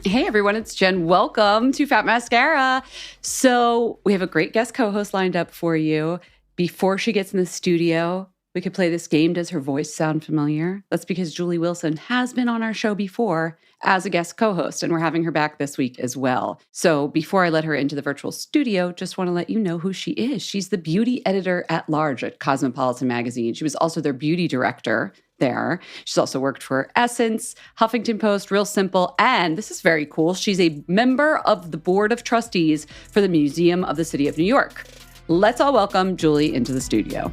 Hey everyone, it's Jen. Welcome to Fat Mascara. So we have a great guest co-host lined up for you. Before she gets in the studio, we could play this game. Does her voice sound familiar? That's because Julie Wilson has been on our show before as a guest co-host, and we're having her back this week as well. So before I let her into the virtual studio, just want to let you know who she is. She's the beauty editor at large at Cosmopolitan Magazine. She was also their beauty director there. She's also worked for Essence, Huffington Post, Real Simple, and this is very cool. She's a member of the board of trustees for the Museum of the City of New York. Let's all welcome Julie into the studio.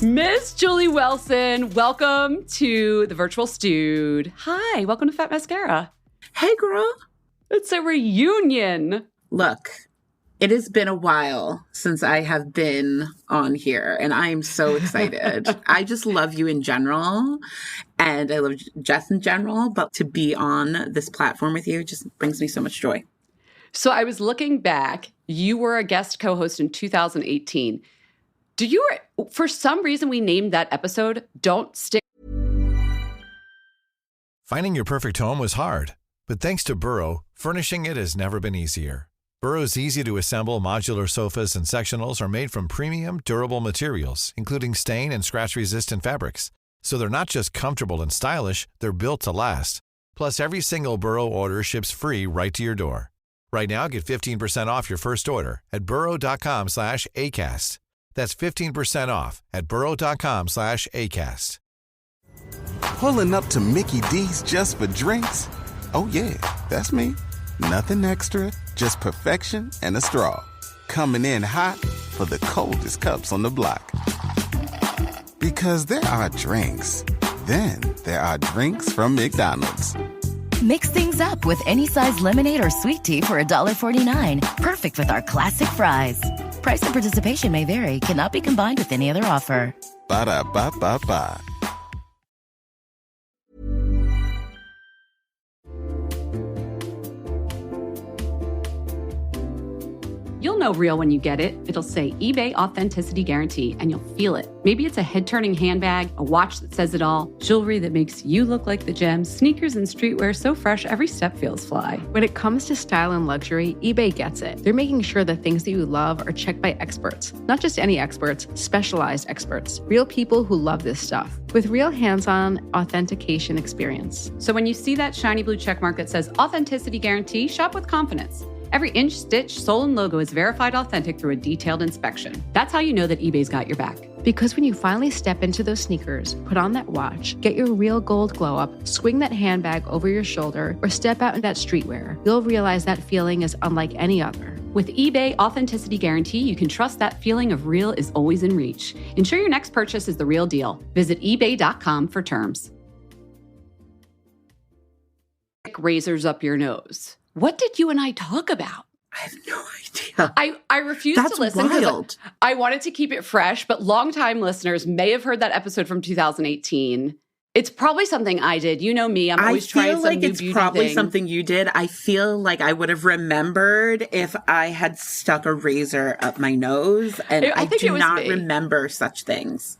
Miss Julie Wilson, welcome to the virtual stude. Hi, welcome to Fat Mascara. Hey, girl. It's a reunion. Look, it has been a while since I have been on here, and I am so excited. I just love you in general, and I love Jess in general, but to be on this platform with you just brings me so much joy. So I was looking back. You were a guest co-host in 2018. For some reason, we named that episode, Don't Stick. Finding your perfect home was hard, but thanks to Burrow, furnishing it has never been easier. Burrow's easy-to-assemble modular sofas and sectionals are made from premium, durable materials, including stain and scratch-resistant fabrics. So they're not just comfortable and stylish, they're built to last. Plus, every single Burrow order ships free right to your door. Right now, get 15% off your first order at burrow.com/ACAST. That's 15% off at burrow.com/ACAST. Pulling up to Mickey D's just for drinks? Oh yeah, that's me. Nothing extra, just perfection and a straw. Coming in hot for the coldest cups on the block. Because there are drinks. Then there are drinks from McDonald's. Mix things up with any size lemonade or sweet tea for $1.49. Perfect with our classic fries. Price and participation may vary. Cannot be combined with any other offer. Ba-da-ba-ba-ba. You'll know real when you get it. It'll say eBay Authenticity Guarantee, and you'll feel it. Maybe it's a head-turning handbag, a watch that says it all, jewelry that makes you look like the gems, sneakers and streetwear so fresh every step feels fly. When it comes to style and luxury, eBay gets it. They're making sure the things that you love are checked by experts. Not just any experts, specialized experts. Real people who love this stuff. With real hands-on authentication experience. So when you see that shiny blue checkmark that says Authenticity Guarantee, shop with confidence. Every inch, stitch, sole, and logo is verified authentic through a detailed inspection. That's how you know that eBay's got your back. Because when you finally step into those sneakers, put on that watch, get your real gold glow up, swing that handbag over your shoulder, or step out in that streetwear, you'll realize that feeling is unlike any other. With eBay Authenticity Guarantee, you can trust that feeling of real is always in reach. Ensure your next purchase is the real deal. Visit ebay.com for terms. Razors up your nose. What did you and I talk about? I have no idea. I refused to listen because I wanted to keep it fresh, but longtime listeners may have heard that episode from 2018. It's probably something I did. You know me. I'm always trying some new beauty thing. I feel like it's probably something you did. I feel like I would have remembered if I had stuck a razor up my nose, and I do not remember such things.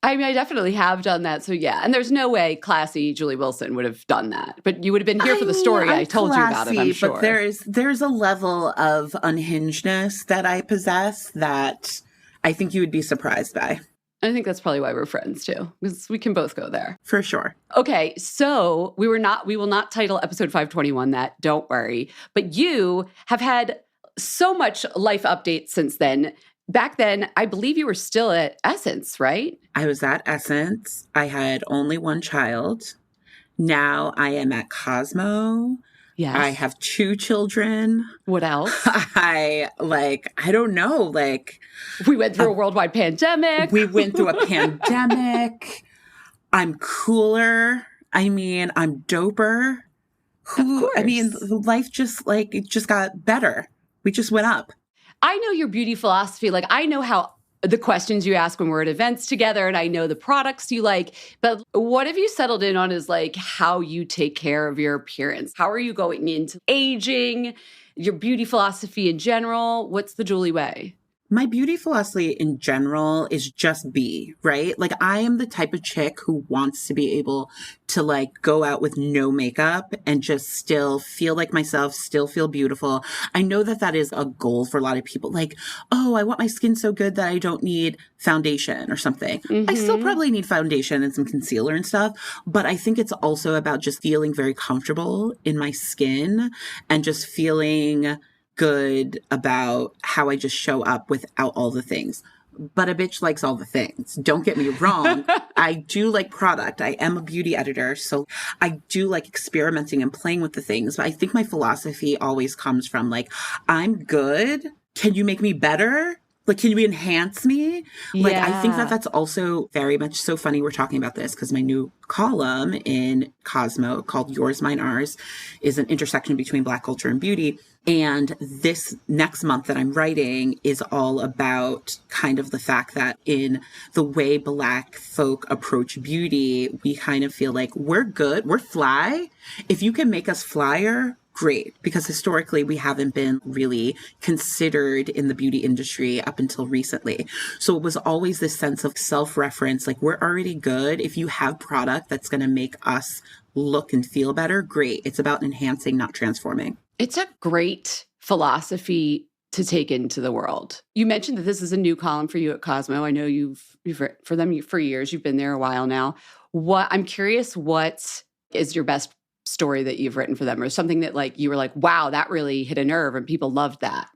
I mean, I definitely have done that. So yeah. And there's no way classy Julie Wilson would have done that. But you would have been here for the story. I told you about it, I'm sure. But there's a level of unhingedness that I possess that I think you would be surprised by. I think that's probably why we're friends too, because we can both go there. For sure. Okay, so we will not title episode 521 that, don't worry. But you have had so much life updates since then. Back then, I believe you were still at Essence, right? I was at Essence. I had only one child. Now I am at Cosmo. Yes. I have 2 children. What else? I don't know. We went through a worldwide pandemic. We went through a pandemic. I'm cooler. I mean, I'm doper. Life just got better. We just went up. I know your beauty philosophy. I know how the questions you ask when we're at events together, and I know the products you like. But what have you settled in on is how you take care of your appearance? How are you going into aging, your beauty philosophy in general? What's the Julie way? My beauty philosophy in general is just be, right? Like I am the type of chick who wants to be able to like go out with no makeup and just still feel like myself, still feel beautiful. I know that that is a goal for a lot of people. Like, oh, I want my skin so good that I don't need foundation or something. I still probably need foundation and some concealer and stuff, but I think it's also about just feeling very comfortable in my skin and just feeling good about how I just show up without all the things. But a bitch likes all the things. Don't get me wrong. I do like product. I am a beauty editor. So I do like experimenting and playing with the things. But I think my philosophy always comes from like, I'm good. Can you make me better? Like, can you enhance me? Like, I think that that's also very much so funny we're talking about this because my new column in Cosmo called Yours, Mine, Ours is an intersection between Black culture and beauty. And this next month that I'm writing is all about kind of the fact that in the way Black folk approach beauty, we kind of feel like we're good, we're fly. If you can make us flyer, great, because historically we haven't been really considered in the beauty industry up until recently. So it was always this sense of self-reference, like we're already good. If you have product that's going to make us look and feel better, great. It's about enhancing, not transforming. It's a great philosophy to take into the world. You mentioned that this is a new column for you at Cosmo. I know you've written for them for years. You've been there a while now. I'm curious, what is your best story that you've written for them, or something that like you were like, wow, that really hit a nerve and people loved that?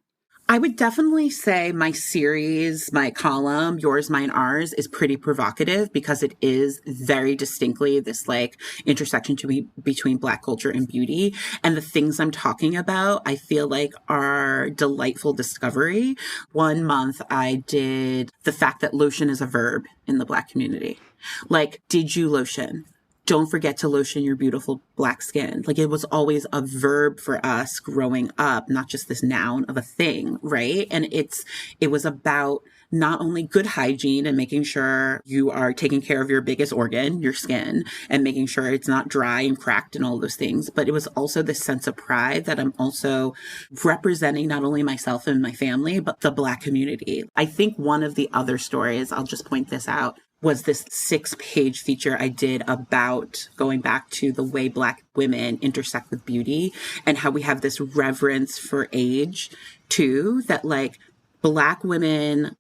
I would definitely say my series, my column, Yours, Mine, Ours, is pretty provocative because it is very distinctly this like intersection between Black culture and beauty. And the things I'm talking about, I feel like are delightful discovery. One month I did the fact that lotion is a verb in the Black community. Like, did you lotion? Don't forget to lotion your beautiful Black skin. Like it was always a verb for us growing up, not just this noun of a thing, right? And it was about not only good hygiene and making sure you are taking care of your biggest organ, your skin, and making sure it's not dry and cracked and all those things, but it was also this sense of pride that I'm also representing not only myself and my family, but the Black community. I think one of the other stories, I'll just point this out, was this 6-page feature I did about going back to the way Black women intersect with beauty and how we have this reverence for age too, that like Black women,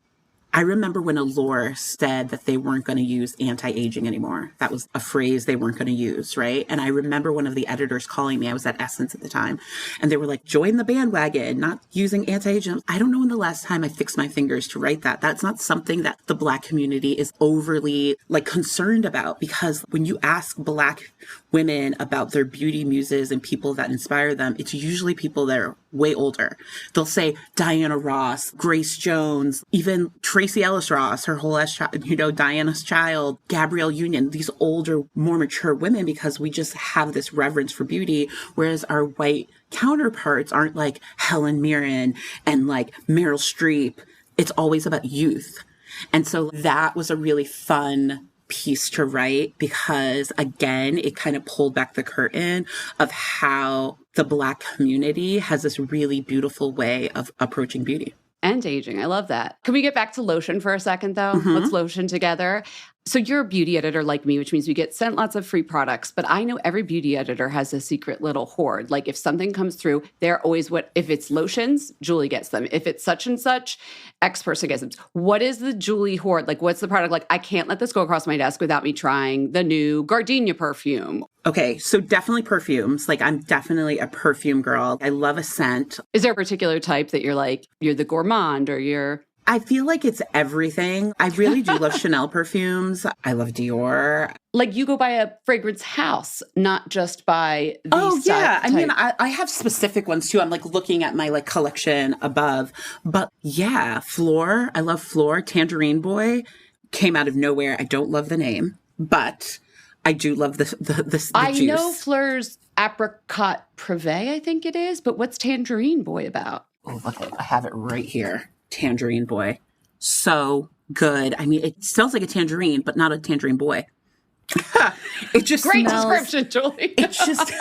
I remember when Allure said that they weren't going to use anti-aging anymore. That was a phrase they weren't going to use, right? And I remember one of the editors calling me, I was at Essence at the time, and they were like, join the bandwagon, not using anti-aging. I don't know when the last time I fixed my fingers to write that. That's not something that the Black community is overly like concerned about, because when you ask Black women about their beauty muses and people that inspire them, it's usually people that are way older. They'll say Diana Ross, Grace Jones, even Tracy Ellis Ross, her whole Diana's Child, Gabrielle Union, these older, more mature women, because we just have this reverence for beauty, whereas our white counterparts aren't like Helen Mirren and like Meryl Streep. It's always about youth. And so that was a really fun piece to write because, again, it kind of pulled back the curtain of how the Black community has this really beautiful way of approaching beauty. And aging. I love that. Can we get back to lotion for a second, though? Mm-hmm. Let's lotion together. So you're a beauty editor like me, which means we get sent lots of free products. But I know every beauty editor has a secret little hoard. Like if something comes through, they're always if it's lotions, Julie gets them. If it's such and such, X person gets them. What is the Julie hoard? Like what's the product? Like I can't let this go across my desk without me trying the new Gardenia perfume. Okay, so definitely perfumes. Like I'm definitely a perfume girl. I love a scent. Is there a particular type that you're like, you're the gourmand or you're... I feel like it's everything. I really do love Chanel perfumes. I love Dior. Like you go by a fragrance house, not just by the yeah. type. I mean, I have specific ones too. I'm like looking at my like collection above. But yeah, Fleur. I love Fleur. Tangerine Boy came out of nowhere. I don't love the name, but I do love the juice. I know Fleur's Apricot Privé, I think it is. But what's Tangerine Boy about? Oh, look, I have it right here. Tangerine Boy. So good. I mean, it smells like a tangerine, but not a tangerine boy. It just Great smells, description, Julie. It's just,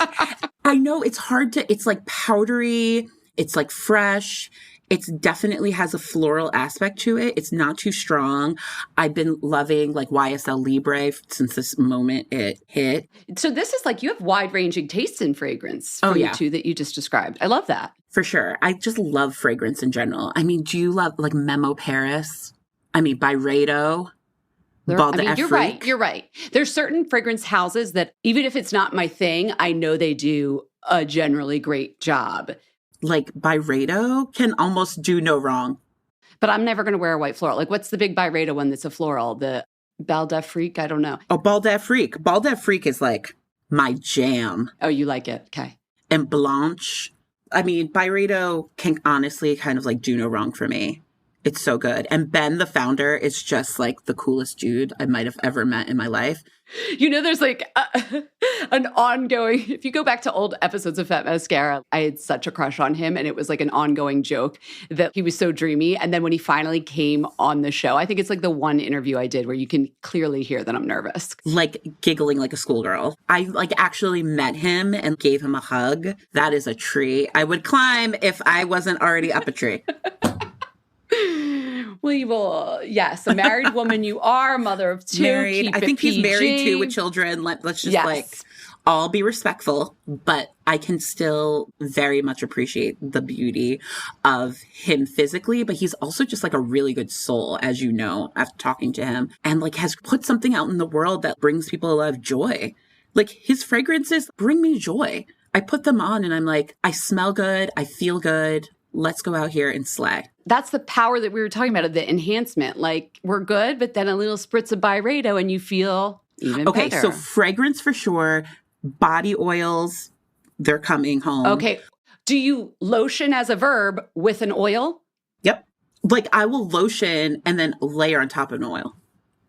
I know it's hard to, it's like powdery. It's like fresh. It definitely has a floral aspect to it. It's not too strong. I've been loving like YSL Libre since this moment it hit. So this is like you have wide-ranging tastes in fragrance Oh, from yeah. the two that you just described. I love that. For sure. I just love fragrance in general. I mean, do you love like Memo Paris? I mean, Byredo, Bal I mean, you're d'Afrique. right. You're right. There's certain fragrance houses that even if it's not my thing, I know they do a generally great job. Like Byredo can almost do no wrong. But I'm never going to wear a white floral. Like, what's the big Byredo one that's a floral? The Bal d'Afrique? I don't know. Oh, Bal d'Afrique. Bal d'Afrique is like my jam. Oh, you like it. Okay. And Blanche. I mean, Byredo can honestly kind of like do no wrong for me. It's so good. And Ben, the founder, is just like the coolest dude I might have ever met in my life. You know, there's like an ongoing, if you go back to old episodes of Fat Mascara, I had such a crush on him. And it was like an ongoing joke that he was so dreamy. And then when he finally came on the show, I think it's like the one interview I did where you can clearly hear that I'm nervous. Like giggling like a schoolgirl. I like actually met him and gave him a hug. That is a tree I would climb if I wasn't already up a tree. Well, you will, yes, a married woman you are, mother of two. Married. I think he's married too with children. Let's just like all be respectful, but I can still very much appreciate the beauty of him physically, but he's also just like a really good soul, as you know, after talking to him, and like has put something out in the world that brings people a lot of joy. Like his fragrances bring me joy. I put them on and I'm like, I smell good. I feel good. Let's go out here and slay. That's the power that we were talking about of the enhancement. Like we're good, but then a little spritz of Byredo and you feel even better. Okay, so fragrance for sure. Body oils, they're coming home. Okay. Do you lotion as a verb with an oil? Yep. Like I will lotion and then layer on top of an oil.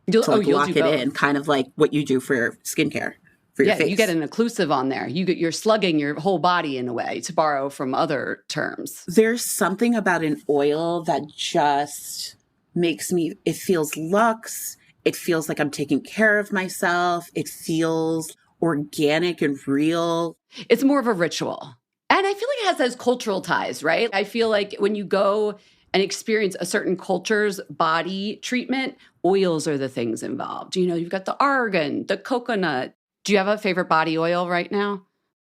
You'll lock do it both. in, kind of like what you do for skincare. For your face. You get an occlusive on there. You're slugging your whole body in a way, to borrow from other terms. There's something about an oil that just makes me, it feels luxe. It feels like I'm taking care of myself. It feels organic and real. It's more of a ritual. And I feel like it has those cultural ties, right? I feel like when you go and experience a certain culture's body treatment, oils are the things involved. You know, you've got the argan, the coconut. Do you have a favorite body oil right now?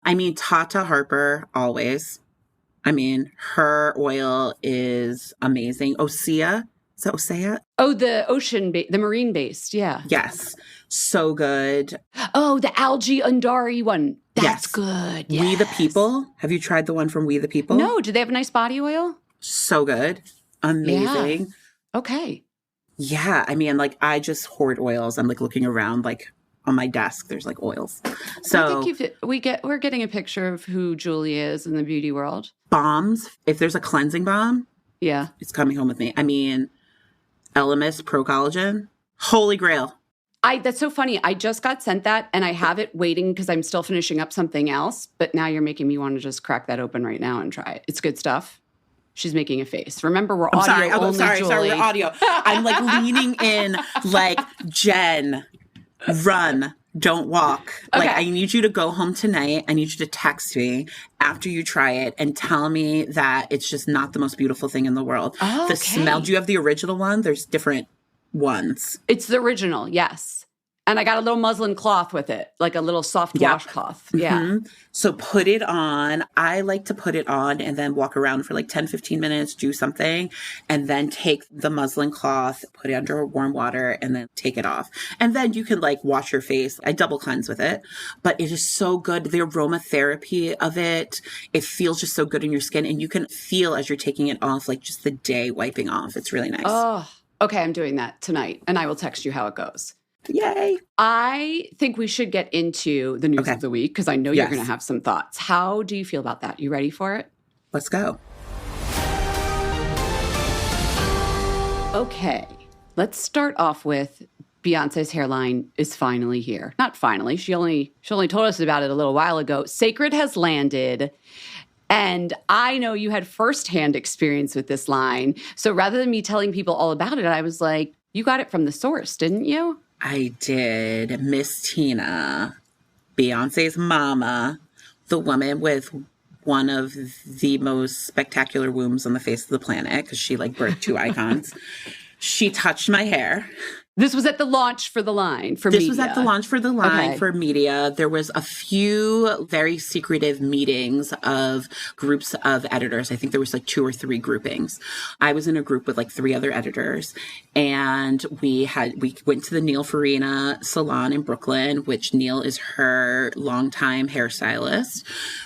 I mean, Tata Harper, always. I mean, her oil is amazing. Osea? Is that Osea? Oh, the marine based, yeah. Yes. So good. Oh, the algae undari one. That's Yes. good. We the Yes. People. Have you tried the one from We the People? No, do they have a nice body oil? So good. Amazing. Okay. Yeah. I mean, like, I just hoard oils. I'm like looking around, like, on my desk, there's like oils. So I think we're getting a picture of who Julie is in the beauty world. balms, if there's a cleansing balm, Yeah. it's coming home with me. I mean, Elemis Pro Collagen, holy grail. That's so funny. I just got sent that and I have it waiting because I'm still finishing up something else. But now you're making me want to just crack that open right now and try it. It's good stuff. She's making a face. Remember, we're audio only, sorry, Julie. we're audio. I'm like leaning in like, Jen, run, don't walk. Like, Okay. I need you to go home tonight. I need you to text me after you try it and tell me that it's just not the most beautiful thing in the world. Oh, The okay. smell, do you have the original one? There's different ones. It's the original, yes. And I got a little muslin cloth with it, like a little soft Yep. washcloth. Yeah. Mhm. So put it on. I like to put it on and then walk around for like 10, 15 minutes, do something, and then take the muslin cloth, put it under warm water, and then take it off. And then you can like wash your face. I double cleanse with it, but it is so good. The aromatherapy of it, it feels just so good in your skin. And you can feel as you're taking it off, like just the day wiping off. It's really nice. Oh, okay. I'm doing that tonight and I will text you how it goes. Yay. I think we should get into the news Okay. of the week because I know you're Yes. going to have some thoughts. How do you feel about that? You ready for it? Let's go. Okay. Let's start off with Beyonce's hairline is finally here. Not finally. She only told us about it a little while ago. Sacred has landed. And I know you had firsthand experience with this line. So rather than me telling people all about it, I was like, you got it from the source, didn't you? I did. Miss Tina, Beyonce's mama, the woman with one of the most spectacular wombs on the face of the planet because she like birthed two icons. She touched my hair. This was at the launch for the line for This media. was at the launch for the line Okay. for media. There was a few very secretive meetings of groups of editors. I think there was like 2 or 3 groupings. I was in a group with like 3 other editors, and we went to the Neil Farina salon in Brooklyn, which Neil is her longtime hairstylist.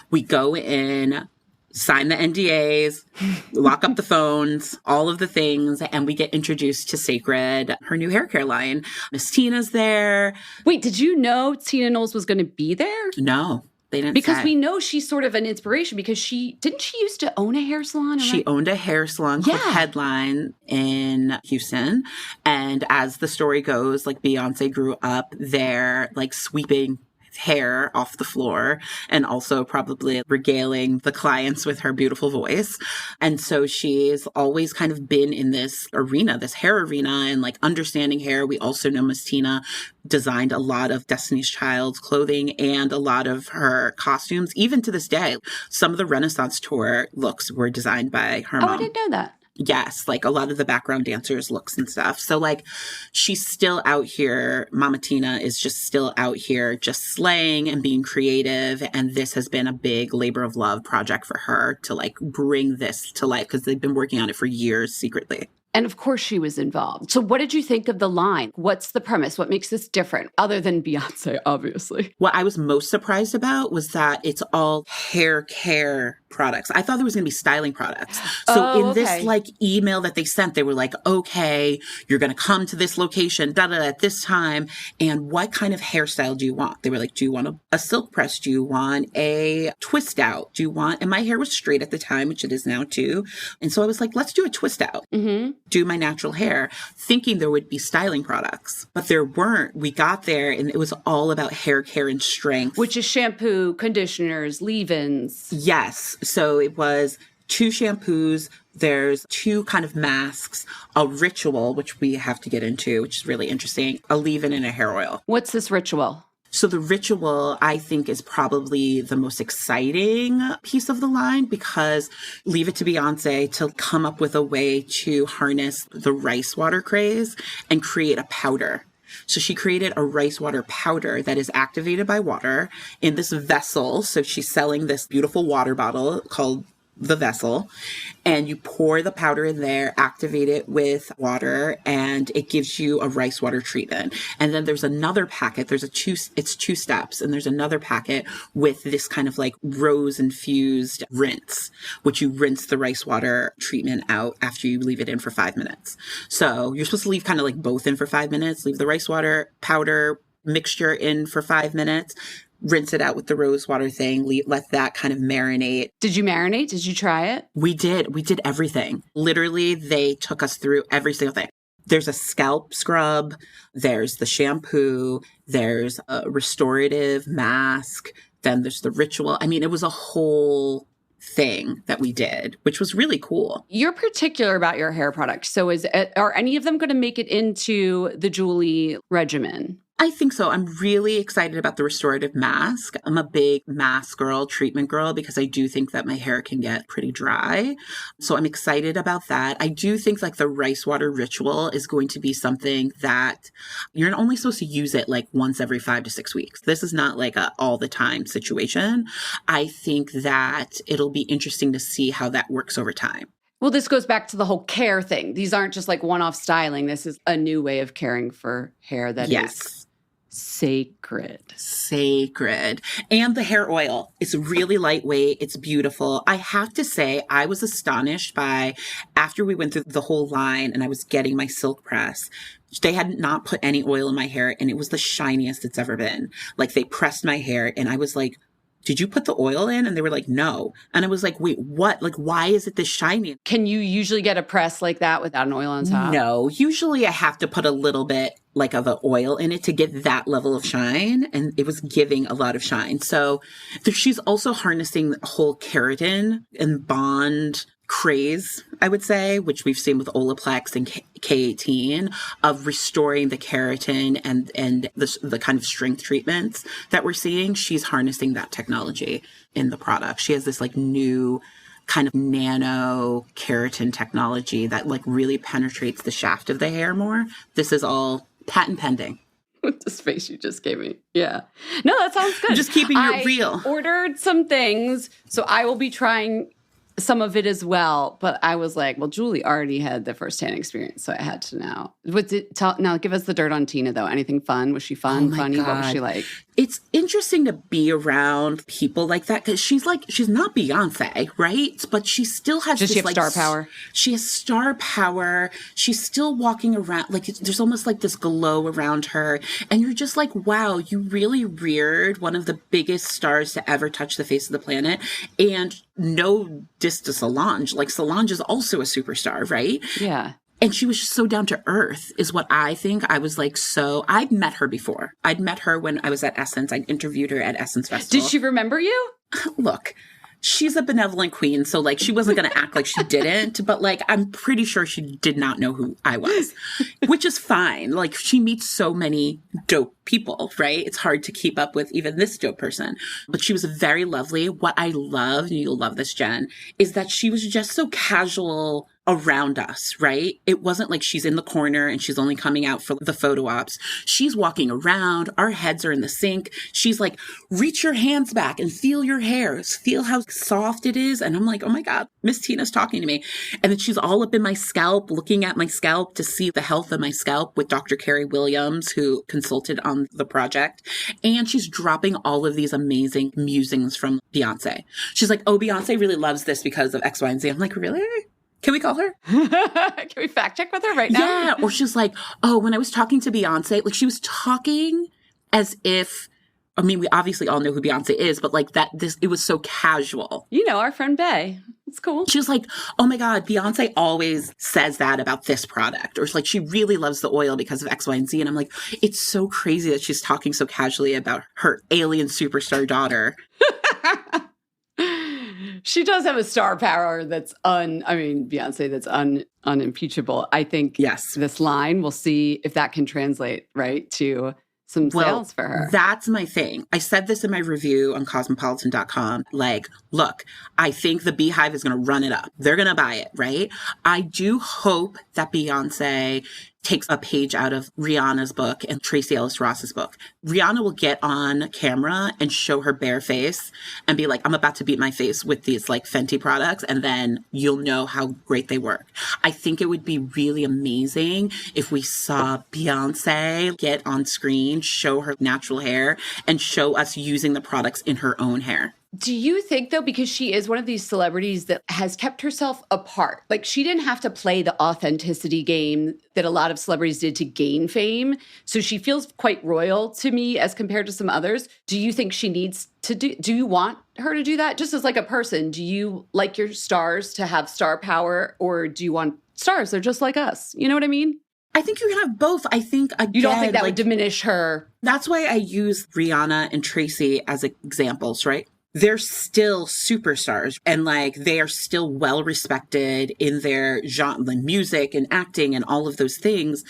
We go in, sign the NDAs, lock up the phones, all of the things, and we get introduced to Sacred, her new hair care line. Miss Tina's there. Wait, did you know Tina Knowles was going to be there? No, they didn't Because say. we know she's sort of an inspiration because she used to own a hair salon? She owned a hair salon called Headline in Houston. And as the story goes, like Beyoncé grew up there, like sweeping hair off the floor and also probably regaling the clients with her beautiful voice. And so she's always kind of been in this arena, this hair arena, and like understanding hair. We also know Miss Tina designed a lot of Destiny's Child's clothing and a lot of her costumes. Even to this day, some of the Renaissance tour looks were designed by her mom. Oh, I didn't know that. Yes, like a lot of the background dancers' looks and stuff. So like she's still out here. Mama Tina is just still out here just slaying and being creative. And this has been a big labor of love project for her to like bring this to life because they've been working on it for years secretly. And of course she was involved. So what did you think of the line? What's the premise? What makes this different other than Beyoncé, obviously? What I was most surprised about was that it's all hair care products. I thought there was going to be styling products. So in this like email that they sent, they were like, okay, you're going to come to this location, at this time. And what kind of hairstyle do you want? They were like, do you want a silk press? Do you want a twist out? Do you want, and my hair was straight at the time, which it is now too. And so I was like, let's do a twist out. Mm-hmm. Do my natural hair, thinking there would be styling products, but there weren't. We got there and it was all about hair care and strength. Which is shampoo, conditioners, leave-ins. Yes. So it was 2 shampoos. There's 2 kind of masks, a ritual, which we have to get into, which is really interesting, a leave-in and a hair oil. What's this ritual? So the ritual, I think, is probably the most exciting piece of the line because leave it to Beyoncé to come up with a way to harness the rice water craze and create a powder. So she created a rice water powder that is activated by water in this vessel. So she's selling this beautiful water bottle called the vessel, and you pour the powder in there, activate it with water, and it gives you a rice water treatment. And then there's another packet. It's 2 steps, and there's another packet with this kind of like rose infused rinse, which you rinse the rice water treatment out after you leave it in for 5 minutes. So you're supposed to leave kind of like both in for 5 minutes, leave the rice water powder mixture in for 5 minutes, rinse it out with the rose water thing, let that kind of marinate. Did you marinate? Did you try it? We did everything. Literally, they took us through every single thing. There's a scalp scrub, there's the shampoo, there's a restorative mask, then there's the ritual. I mean, it was a whole thing that we did, which was really cool. You're particular about your hair products. So are any of them going to make it into the Julie regimen? I think so. I'm really excited about the restorative mask. I'm a big mask girl, treatment girl, because I do think that my hair can get pretty dry. So I'm excited about that. I do think like the rice water ritual is going to be something that you're only supposed to use it like once every 5 to 6 weeks. This is not like a all the time situation. I think that it'll be interesting to see how that works over time. Well, this goes back to the whole care thing. These aren't just like one-off styling. This is a new way of caring for hair that is sacred. And the hair oil. It's really lightweight. It's beautiful. I have to say, I was astonished by, after we went through the whole line and I was getting my silk press, they had not put any oil in my hair and it was the shiniest it's ever been. Like they pressed my hair and I was like, did you put the oil in? And they were like, no. And I was like, wait, what? Like, why is it this shiny? Can you usually get a press like that without an oil on top? No, usually I have to put a little bit like of the oil in it to get that level of shine. And it was giving a lot of shine. So she's also harnessing the whole keratin and bond craze, I would say, which we've seen with Olaplex and K18, of restoring the keratin and the kind of strength treatments that we're seeing. She's harnessing that technology in the product. She has this like new kind of nano keratin technology that like really penetrates the shaft of the hair more. This is all patent pending. With the space you just gave me. Yeah. No, that sounds good. I'm just keeping it real. I ordered some things, so I will be trying some of it as well. But I was like, well, Julie already had the firsthand experience, so I had to know. Now, give us the dirt on Tina, though. Anything fun? Was she fun, funny? God. What was she like? It's interesting to be around people like that because she's not Beyonce, right? But she still has Does this, she have like, star power? She has star power. She's still walking around. Like, there's almost like this glow around her. And you're just like, wow, you really reared one of the biggest stars to ever touch the face of the planet. And no diss to Solange. Like, Solange is also a superstar, right? Yeah. And she was just so down to earth is what I think. I was like, I'd met her before. I'd met her when I was at Essence. I interviewed her at Essence Festival. Did she remember you? Look, she's a benevolent queen. So like, she wasn't going to act like she didn't, but like, I'm pretty sure she did not know who I was, which is fine. Like, she meets so many dope people, right? It's hard to keep up with even this dope person, but she was very lovely. What I love, and you'll love this, Jen, is that she was just so casual around us, right? It wasn't like she's in the corner and she's only coming out for the photo ops. She's walking around. Our heads are in the sink. She's like, reach your hands back and feel your hair. Feel how soft it is. And I'm like, oh my God, Miss Tina's talking to me. And then she's all up in my scalp, looking at my scalp to see the health of my scalp with Dr. Carrie Williams, who consulted on the project. And she's dropping all of these amazing musings from Beyonce. She's like, oh, Beyonce really loves this because of X, Y, and Z. I'm like, really? Can we call her? Can we fact check with her right now? Yeah. Or she's like, oh, when I was talking to Beyonce, like she was talking as if, I mean, we obviously all know who Beyonce is, but like it was so casual. You know, our friend Bay. It's cool. She was like, oh my God, Beyonce always says that about this product. Or it's like, she really loves the oil because of X, Y, and Z. And I'm like, it's so crazy that she's talking so casually about her alien superstar daughter. She does have a star power that's Beyonce, that's unimpeachable. I think yes, this line, we'll see if that can translate, right, to some sales for her. That's my thing. I said this in my review on cosmopolitan.com. Like, look, I think the Beehive is going to run it up. They're going to buy it, right? I do hope that Beyonce takes a page out of Rihanna's book and Tracee Ellis Ross's book. Rihanna will get on camera and show her bare face and be like, I'm about to beat my face with these like Fenty products, and then you'll know how great they work. I think it would be really amazing if we saw Beyonce get on screen, show her natural hair, and show us using the products in her own hair. Do you think, though, because she is one of these celebrities that has kept herself apart, like she didn't have to play the authenticity game that a lot of celebrities did to gain fame, so she feels quite royal to me as compared to some others. Do you think she needs to do you want her to do that? Just as like a person, do you like your stars to have star power, or do you want stars that are just like us? You know what I mean? I think you can have both. I think, again, you don't think that would diminish her? That's why I use Rihanna and Tracee as examples, right? They're still superstars, and like they are still well respected in their genre, like music and acting and all of those things.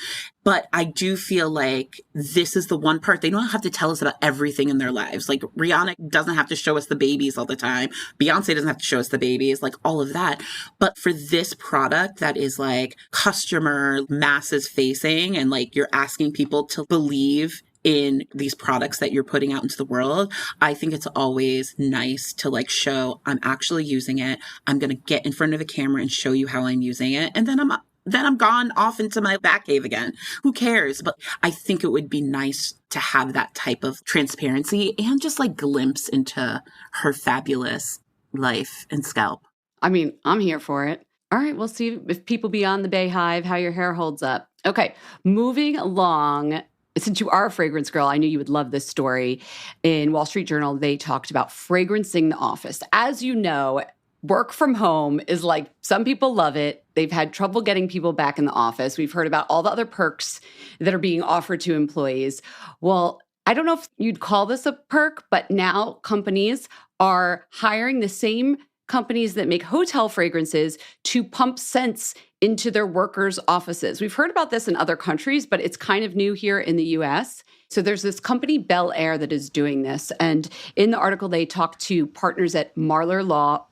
But I do feel like this is the one part they don't have to tell us about everything in their lives. Like Rihanna doesn't have to show us the babies all the time. Beyonce doesn't have to show us the babies, like all of that. But for this product that is like customer masses facing, and like you're asking people to believe in these products that you're putting out into the world, I think it's always nice to like show I'm actually using it. I'm going to get in front of a camera and show you how I'm using it. And then I'm gone off into my back cave again. Who cares? But I think it would be nice to have that type of transparency and just like glimpse into her fabulous life and scalp. I mean, I'm here for it. All right, we'll see if people beyond the Beehive, how your hair holds up. Okay, moving along. Since you are a fragrance girl, I knew you would love this story. In Wall Street Journal, they talked about fragrancing the office. As you know, work from home is like, some people love it. They've had trouble getting people back in the office. We've heard about all the other perks that are being offered to employees. Well, I don't know if you'd call this a perk, but now companies are hiring the same companies that make hotel fragrances to pump scents into their workers' offices. We've heard about this in other countries, but it's kind of new here in the US. So there's this company, Bel Air, that is doing this. And in the article, they talk to partners at Marler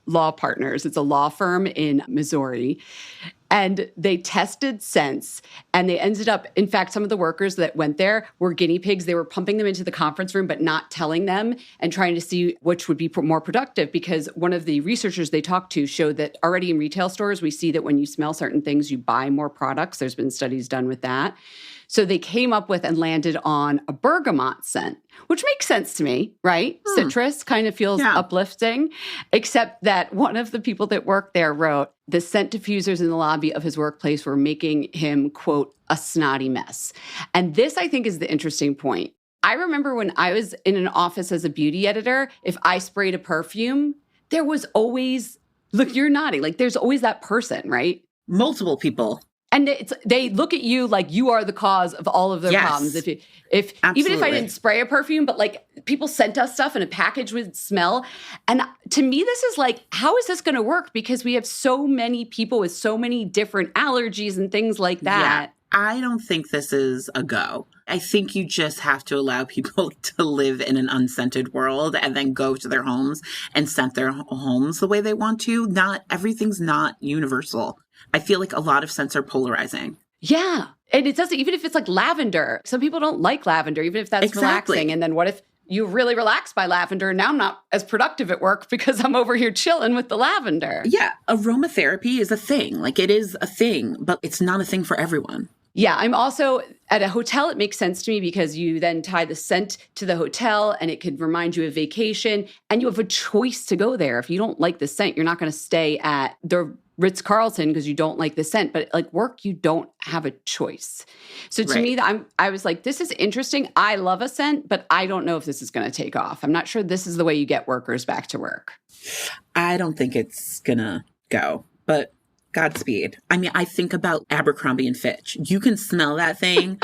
Law Partners. It's a law firm in Missouri. And they tested scents, and they ended up, in fact, some of the workers that went there were guinea pigs. They were pumping them into the conference room, but not telling them, and trying to see which would be more productive, because one of the researchers they talked to showed that already in retail stores, we see that when you smell certain things, you buy more products. There's been studies done with that. So they came up with and landed on a bergamot scent, which makes sense to me, right? Citrus kind of feels uplifting, except that one of the people that worked there wrote, the scent diffusers in the lobby of his workplace were making him, quote, a snotty mess. And this, I think, is the interesting point. I remember when I was in an office as a beauty editor, if I sprayed a perfume, there was always, look, you're nodding, like there's always that person, right? Multiple people. And they look at you like you are the cause of all of their problems. If even if I didn't spray a perfume, but like people sent us stuff and a package would smell. And to me, this is like, how is this going to work? Because we have so many people with so many different allergies and things like that. Yeah, I don't think this is a go. I think you just have to allow people to live in an unscented world and then go to their homes and scent their homes the way they want to. Not everything's not universal. I feel like a lot of scents are polarizing. Yeah. And it doesn't, even if it's like lavender, some people don't like lavender, even if that's relaxing. And then what if you really relax by lavender and now I'm not as productive at work because I'm over here chilling with the lavender? Yeah. Aromatherapy is a thing. Like it is a thing, but it's not a thing for everyone. Yeah, I'm also at a hotel. It makes sense to me because you then tie the scent to the hotel and it could remind you of vacation and you have a choice to go there. If you don't like the scent, you're not going to stay at the Ritz-Carlton because you don't like the scent. But like work, you don't have a choice. So to me, I was like, this is interesting. I love a scent, but I don't know if this is going to take off. I'm not sure this is the way you get workers back to work. I don't think it's going to go, but Godspeed. I mean, I think about Abercrombie and Fitch. You can smell that thing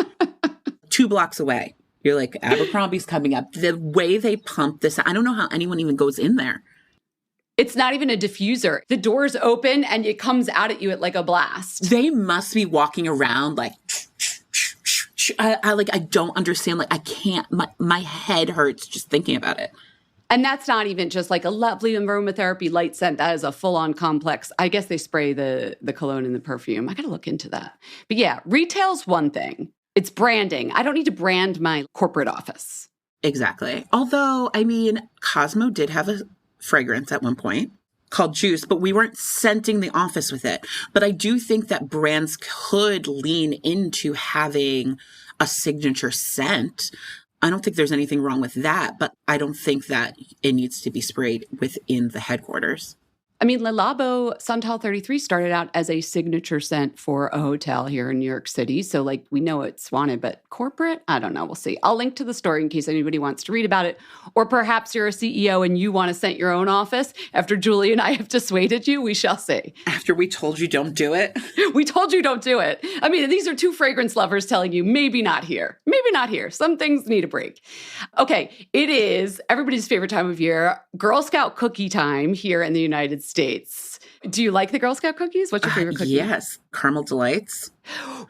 2 blocks away. You're like, Abercrombie's coming up. The way they pump this, I don't know how anyone even goes in there. It's not even a diffuser. The doors open and it comes out at you at like a blast. They must be walking around like, I don't understand. Like, I can't, my head hurts just thinking about it. And that's not even just like a lovely aromatherapy light scent. That is a full-on complex. I guess they spray the cologne and the perfume. I got to look into that. But yeah, retail's one thing. It's branding. I don't need to brand my corporate office. Exactly. Although, I mean, Cosmo did have a fragrance at one point called Juice, but we weren't scenting the office with it. But I do think that brands could lean into having a signature scent. I don't think there's anything wrong with that, but I don't think that it needs to be sprayed within the headquarters. I mean, Le Labo Santal 33 started out as a signature scent for a hotel here in New York City. So, like, we know it's wanted, but corporate, I don't know. We'll see. I'll link to the story in case anybody wants to read about it. Or perhaps you're a CEO and you want to scent your own office. After Julie and I have dissuaded you, we shall see. After we told you don't do it? We told you don't do it. I mean, these are 2 fragrance lovers telling you maybe not here. Maybe not here. Some things need a break. Okay, it is everybody's favorite time of year, Girl Scout cookie time here in the United States. Do you like the Girl Scout cookies? What's your favorite cookie? Yes, Caramel Delights.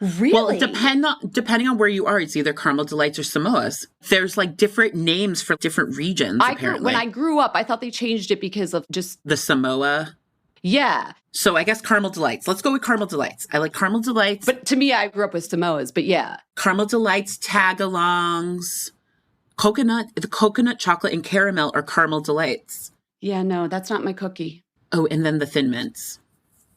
Really? Well, depending on where you are, it's either Caramel Delights or Samoas. There's like different names for different regions, apparently. When I grew up, I thought they changed it because of just the Samoa. Yeah. So I guess Caramel Delights. Let's go with Caramel Delights. I like Caramel Delights. But to me, I grew up with Samoas, but yeah. Caramel Delights, Tagalongs, the coconut, chocolate, and caramel are Caramel Delights. Yeah, no, that's not my cookie. Oh, and then the Thin Mints.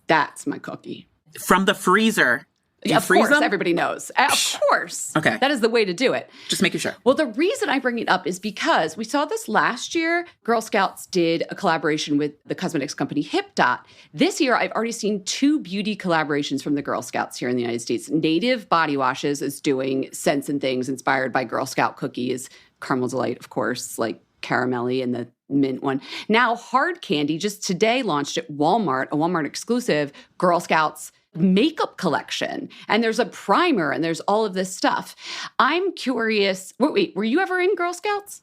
That's my cookie. From the freezer. Yeah, of course, everybody knows. Of course. Okay. That is the way to do it. Just making sure. Well, the reason I bring it up is because we saw this last year. Girl Scouts did a collaboration with the cosmetics company HipDot. This year, I've already seen 2 beauty collaborations from the Girl Scouts here in the United States. Native Body Washes is doing scents and things inspired by Girl Scout cookies. Caramel Delight, of course, like caramelly and the mint one. Now, Hard Candy just today launched at Walmart, a Walmart exclusive Girl Scouts makeup collection. And there's a primer and there's all of this stuff. I'm curious. Wait, were you ever in Girl Scouts?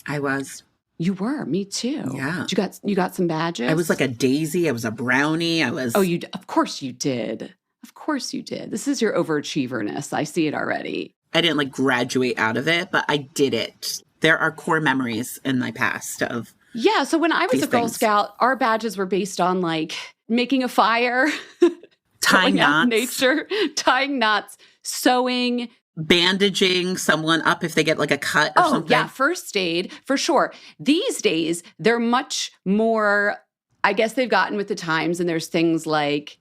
I was. You were, me too. Yeah. You got some badges? I was like a daisy. I was a brownie. I was. Oh, of course you did. Of course you did. This is your overachieverness. I see it already. I didn't like graduate out of it, but I did it. There are core memories in my past of. Yeah. So when I was these a Girl things. Scout, our badges were based on like making a fire, Tying going out in knots. nature, tying knots, sewing, bandaging someone up if they get like a cut or something. Yeah, first aid for sure. These days, they're much more, I guess they've gotten with the times, and there's things like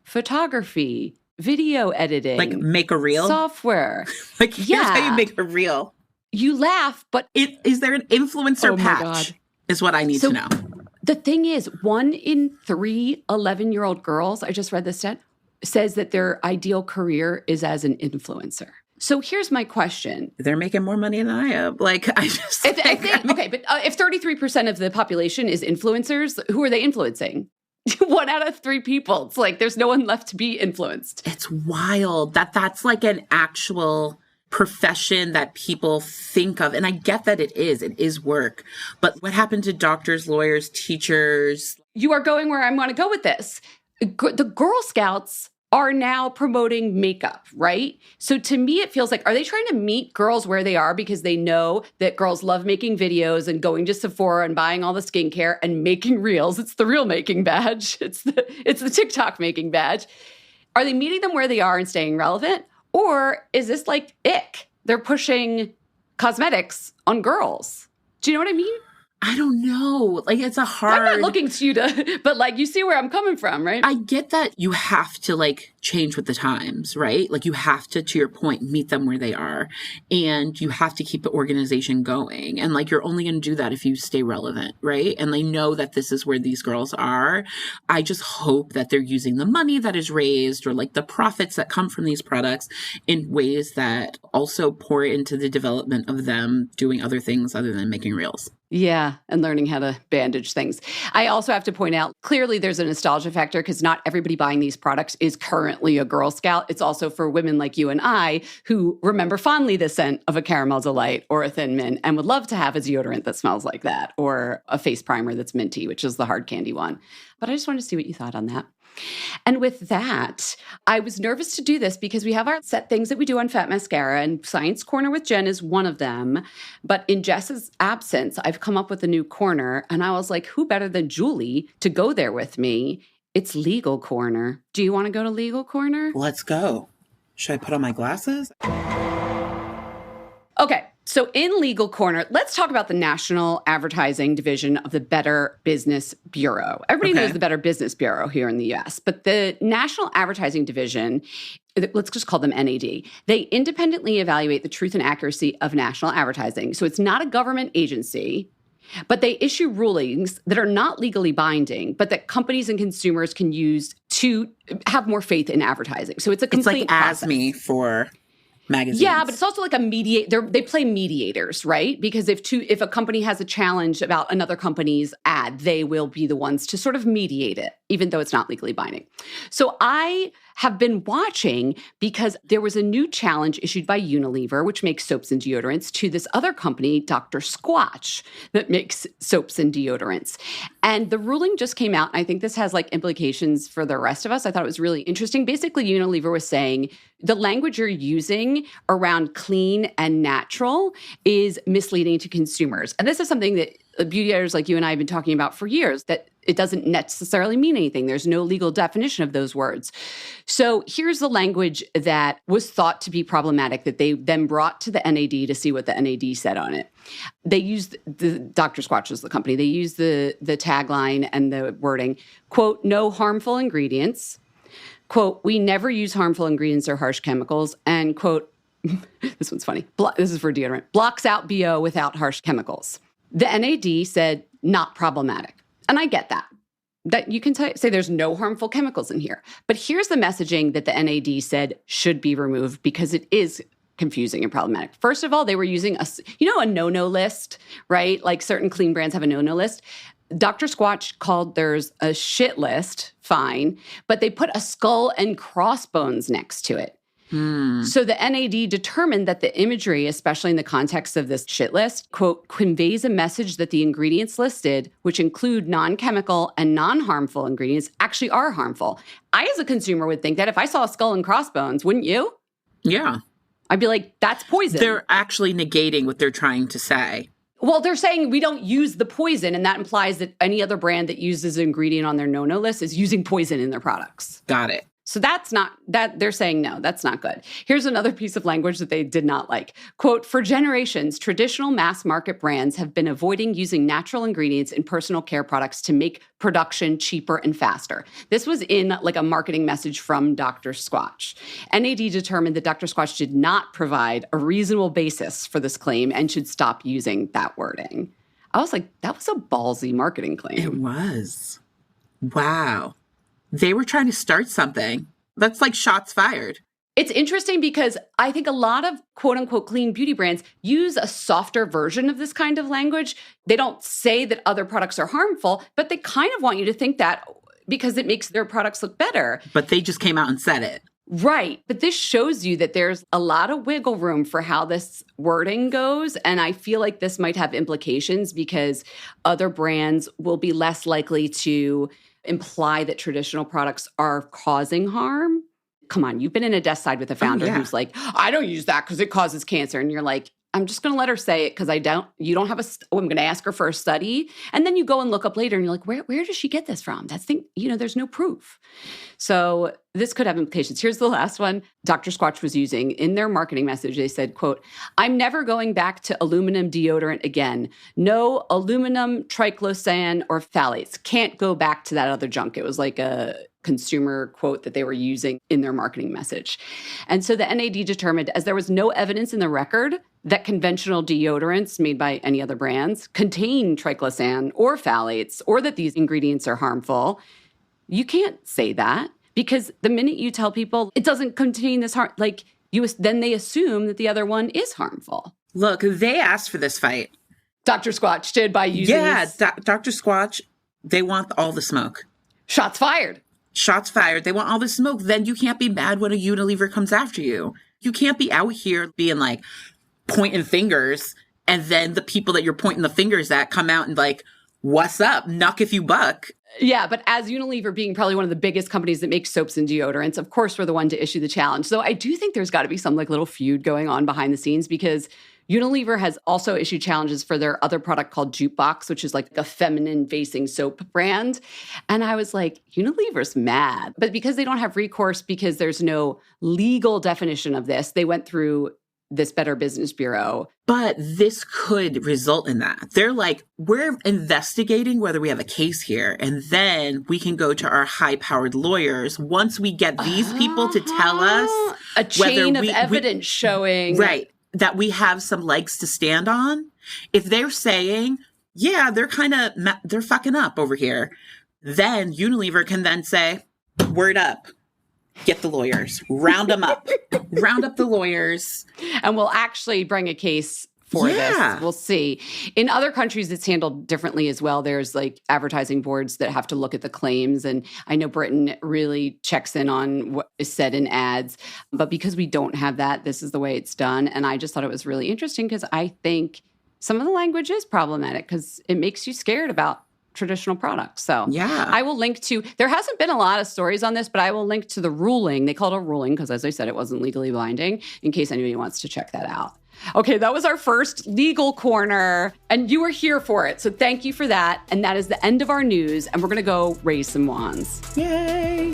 photography, video editing. Like make a reel? Software. Like here's how you make a reel. You laugh, but... Is there an influencer Oh my patch? God. Is what I need to know. The thing is, 1 in 3 11-year-old girls, I just read this stat, says that their ideal career is as an influencer. So here's my question. They're making more money than I am. Like, I just... If 33% of the population is influencers, who are they influencing? 1 out of 3 people. It's like there's no one left to be influenced. It's wild that's like an actual profession that people think of. And I get that it is work. But what happened to doctors, lawyers, teachers? You are going where I want to go with this. The Girl Scouts are now promoting makeup, right? So to me, it feels like, are they trying to meet girls where they are because they know that girls love making videos and going to Sephora and buying all the skincare and making reels? It's the reel making badge. It's the TikTok making badge. Are they meeting them where they are and staying relevant? Or is this like ick? They're pushing cosmetics on girls. Do you know what I mean? I don't know. Like, it's a hard... I'm not looking to you to, but like, you see where I'm coming from, right? I get that you have to like change with the times, right? Like you have to your point, meet them where they are. And you have to keep the organization going. And like, you're only going to do that if you stay relevant, right? And they know that this is where these girls are. I just hope that they're using the money that is raised or like the profits that come from these products in ways that also pour into the development of them doing other things other than making reels. Yeah, and learning how to bandage things. I also have to point out, clearly there's a nostalgia factor because not everybody buying these products is currently a Girl Scout. It's also for women like you and I who remember fondly the scent of a Caramel Delight or a Thin Mint and would love to have a deodorant that smells like that or a face primer that's minty, which is the hard candy one. But I just wanted to see what you thought on that. And with that, I was nervous to do this because we have our set things that we do on Fat Mascara, and Science Corner with Jen is one of them. But in Jess's absence, I've come up with a new corner, and I was like, who better than Julie to go there with me? It's Legal Corner. Do you want to go to Legal Corner? Let's go. Should I put on my glasses? Okay. So in Legal Corner, let's talk about the National Advertising Division of the Better Business Bureau. Everybody knows the Better Business Bureau here in the U.S., but the National Advertising Division, let's just call them NAD, they independently evaluate the truth and accuracy of national advertising. So it's not a government agency, but they issue rulings that are not legally binding, but that companies and consumers can use to have more faith in advertising. So it's a complete process. It's like ASME for... magazines. Yeah, but it's also like they play mediators, right? Because if a company has a challenge about another company's ad, they will be the ones to sort of mediate it, even though it's not legally binding. So I have been watching because there was a new challenge issued by Unilever, which makes soaps and deodorants, to this other company, Dr. Squatch, that makes soaps and deodorants. And the ruling just came out, and I think this has like implications for the rest of us. I thought it was really interesting. Basically, Unilever was saying the language you're using around clean and natural is misleading to consumers. And this is something that beauty editors like you and I have been talking about for years, that it doesn't necessarily mean anything. There's no legal definition of those words. So here's the language that was thought to be problematic that they then brought to the NAD to see what the NAD said on it. They used the Dr. Squatch was the company. They used the tagline and the wording, quote, no harmful ingredients, quote, we never use harmful ingredients or harsh chemicals, and quote, this one's funny, this is for deodorant, blocks out BO without harsh chemicals. The NAD said not problematic. And I get that you can say there's no harmful chemicals in here. But here's the messaging that the NAD said should be removed because it is confusing and problematic. First of all, they were using a no-no list, right? Like certain clean brands have a no-no list. Dr. Squatch called theirs a shit list, fine, but they put a skull and crossbones next to it. So the NAD determined that the imagery, especially in the context of this shit list, quote, conveys a message that the ingredients listed, which include non-chemical and non-harmful ingredients, actually are harmful. I, as a consumer, would think that if I saw a skull and crossbones, wouldn't you? Yeah. I'd be like, that's poison. They're actually negating what they're trying to say. Well, they're saying we don't use the poison, and that implies that any other brand that uses an ingredient on their no-no list is using poison in their products. Got it. So that's not, that they're saying, no, that's not good. Here's another piece of language that they did not like. Quote, for generations, traditional mass market brands have been avoiding using natural ingredients in personal care products to make production cheaper and faster. This was in like a marketing message from Dr. Squatch. NAD determined that Dr. Squatch did not provide a reasonable basis for this claim and should stop using that wording. I was like, that was a ballsy marketing claim. It was. Wow. They were trying to start something. That's like shots fired. It's interesting because I think a lot of quote unquote clean beauty brands use a softer version of this kind of language. They don't say that other products are harmful, but they kind of want you to think that because it makes their products look better. But they just came out and said it. Right. But this shows you that there's a lot of wiggle room for how this wording goes. And I feel like this might have implications because other brands will be less likely to imply that traditional products are causing harm. Come on, you've been in a desk side with a founder who's like, I don't use that because it causes cancer. And you're like, I'm just going to let her say it because you don't have I'm going to ask her for a study. And then you go and look up later and you're like, where does she get this from? There's no proof. So this could have implications. Here's the last one Dr. Squatch was using in their marketing message. They said, quote, I'm never going back to aluminum deodorant again. No aluminum, triclosan, or phthalates. Can't go back to that other junk. It was like a consumer quote that they were using in their marketing message. And so the NAD determined, as there was no evidence in the record that conventional deodorants made by any other brands contain triclosan or phthalates, or that these ingredients are harmful, you can't say that because the minute you tell people it doesn't contain this harm, then they assume that the other one is harmful. Look, they asked for this fight. Dr. Squatch did by using this. Dr. Squatch, they want all the smoke. Shots fired. Shots fired. They want all the smoke. Then you can't be mad when a Unilever comes after you. You can't be out here being like pointing fingers and then the people that you're pointing the fingers at come out and like, what's up? Knuck if you buck. Yeah, but as Unilever being probably one of the biggest companies that makes soaps and deodorants, of course we're the one to issue the challenge. So I do think there's got to be some like little feud going on behind the scenes because Unilever has also issued challenges for their other product called Jukebox, which is like a feminine-facing soap brand. And I was like, Unilever's mad. But because they don't have recourse, because there's no legal definition of this, they went through this Better Business Bureau. But this could result in that. They're like, we're investigating whether we have a case here, and then we can go to our high-powered lawyers once we get these people to tell us a chain of evidence showing. Right. That we have some legs to stand on. If they're saying, yeah, they're fucking up over here, then Unilever can then say, word up, get the lawyers, round them up, round up the lawyers. And we'll actually bring a case for this. We'll see. In other countries, it's handled differently as well. There's like advertising boards that have to look at the claims. And I know Britain really checks in on what is said in ads. But because we don't have that, this is the way it's done. And I just thought it was really interesting because I think some of the language is problematic because it makes you scared about traditional products. So I will link to, there hasn't been a lot of stories on this, but I will link to the ruling. They called it a ruling because as I said, it wasn't legally binding in case anybody wants to check that out. Okay, that was our first legal corner, and you were here for it. So thank you for that. And that is the end of our news, and we're going to go raise some wands. Yay!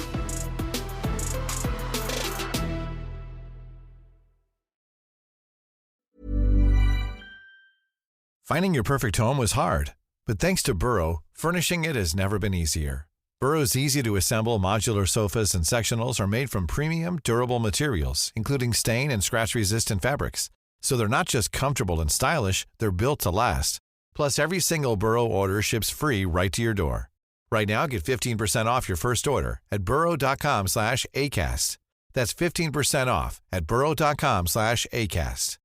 Finding your perfect home was hard, but thanks to Burrow, furnishing it has never been easier. Burrow's easy-to-assemble modular sofas and sectionals are made from premium, durable materials, including stain and scratch-resistant fabrics. So they're not just comfortable and stylish, they're built to last. Plus, every single Burrow order ships free right to your door. Right now, get 15% off your first order at burrow.com/ACAST. That's 15% off at burrow.com/ACAST.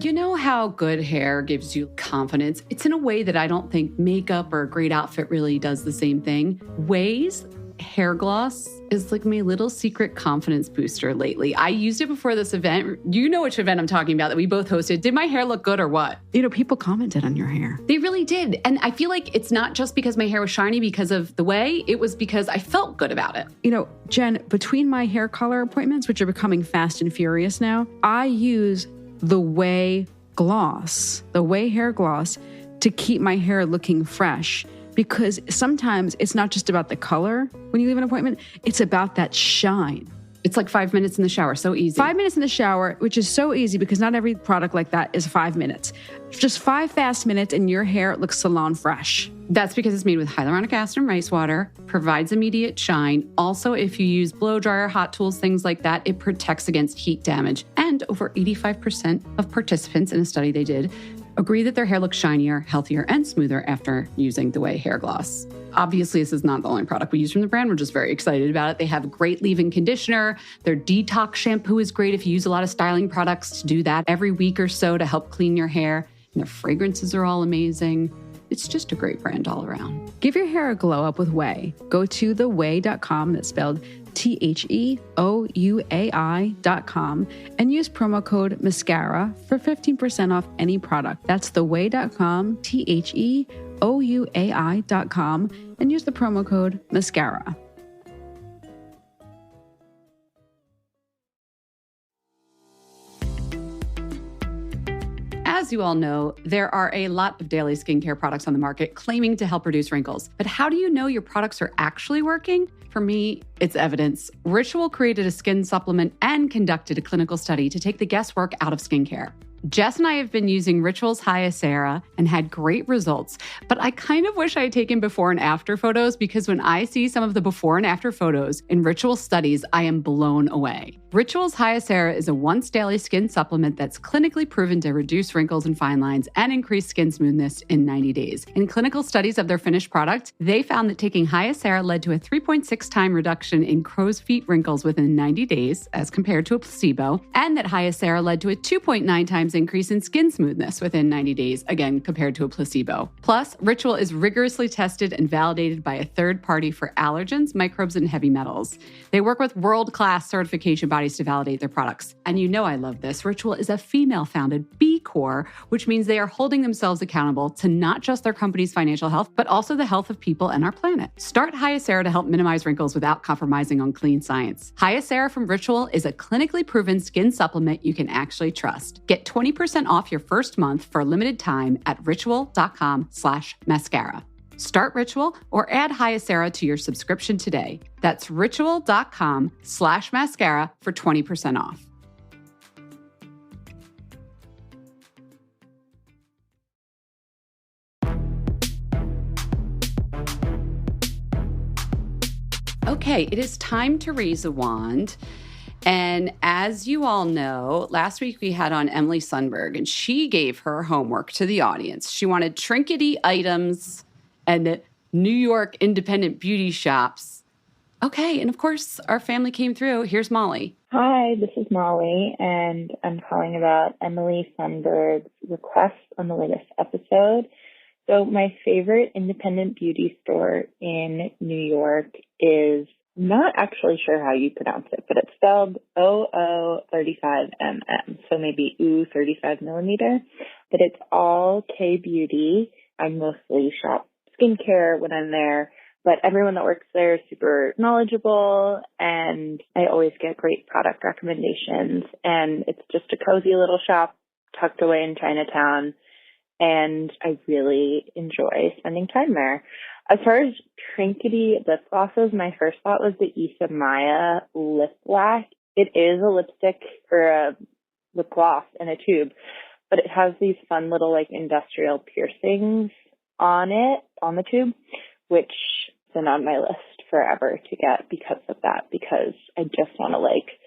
You know how how good hair gives you confidence. It's in a way that I don't think makeup or a great outfit really does the same thing. Ouai's hair gloss is like my little secret confidence booster lately. I used it before this event. You know which event I'm talking about that we both hosted. Did my hair look good or what? People commented on your hair. They really did. And I feel like it's not just because my hair was shiny because of the Ouai, it was because I felt good about it. Jen, between my hair color appointments, which are becoming fast and furious now, I use the Ouai gloss, the Ouai hair gloss, to keep my hair looking fresh. Because sometimes it's not just about the color when you leave an appointment, it's about that shine. It's like 5 minutes in the shower, so easy. 5 minutes in the shower, which is so easy because not every product like that is 5 minutes. Just 5 fast minutes and your hair looks salon fresh. That's because it's made with hyaluronic acid and rice water, provides immediate shine. Also, if you use blow dryer, hot tools, things like that, it protects against heat damage. And over 85% of participants in a study they did agree that their hair looks shinier, healthier, and smoother after using the Ouai hair gloss. Obviously, this is not the only product we use from the brand. We're just very excited about it. They have a great leave-in conditioner. Their detox shampoo is great if you use a lot of styling products to do that every week or so to help clean your hair. And their fragrances are all amazing. It's just a great brand all around. Give your hair a glow up with Ouai. Go to theouai.com, that's spelled TheOuai.com, and use promo code Mascara for 15% off any product. That's theouai.com, TheOuai.com, and use the promo code Mascara. As you all know, there are a lot of daily skincare products on the market claiming to help reduce wrinkles. But how do you know your products are actually working? For me, it's evidence. Ritual created a skin supplement and conducted a clinical study to take the guesswork out of skincare. Jess and I have been using Ritual's Hyacera and had great results, but I kind of wish I had taken before and after photos because when I see some of the before and after photos in Ritual studies, I am blown away. Ritual's Hyacera is a once daily skin supplement that's clinically proven to reduce wrinkles and fine lines and increase skin smoothness in 90 days. In clinical studies of their finished product, they found that taking Hyacera led to a 3.6 time reduction in crow's feet wrinkles within 90 days as compared to a placebo, and that Hyacera led to a 2.9 times increase in skin smoothness within 90 days, again compared to a placebo. Plus, Ritual is rigorously tested and validated by a third party for allergens, microbes, and heavy metals. They work with world-class certification bodies to validate their products. And you know I love this. Ritual is a female-founded B Corp, which means they are holding themselves accountable to not just their company's financial health, but also the health of people and our planet. Start Hyacera to help minimize wrinkles without compromising on clean science. Hyacera from Ritual is a clinically proven skin supplement you can actually trust. Get 20% off your first month for a limited time at ritual.com/mascara. Start Ritual or add Hyacera to your subscription today. That's ritual.com/mascara for 20% off. Okay, it is time to raise a wand. And as you all know, last week we had on Emily Sundberg, and she gave her homework to the audience. She wanted trinkety items and New York independent beauty shops. Okay, and of course, our family came through. Here's Molly. Hi, this is Molly, and I'm calling about Emily Sundberg's request on the latest episode. So my favorite independent beauty store in New York is, not actually sure how you pronounce it, but it's spelled OO35mm, so maybe OO 35 millimeter, but it's all K Beauty. I mostly shop skincare when I'm there, but everyone that works there is super knowledgeable, and I always get great product recommendations, and it's just a cozy little shop tucked away in Chinatown, and I really enjoy spending time there. As far as trinkety lip glosses, my first thought was the Issa Maya Lip Black. It is a lipstick or a lip gloss in a tube, but it has these fun little like industrial piercings on it, on the tube, which has been on my list forever to get because of that, because I just want to like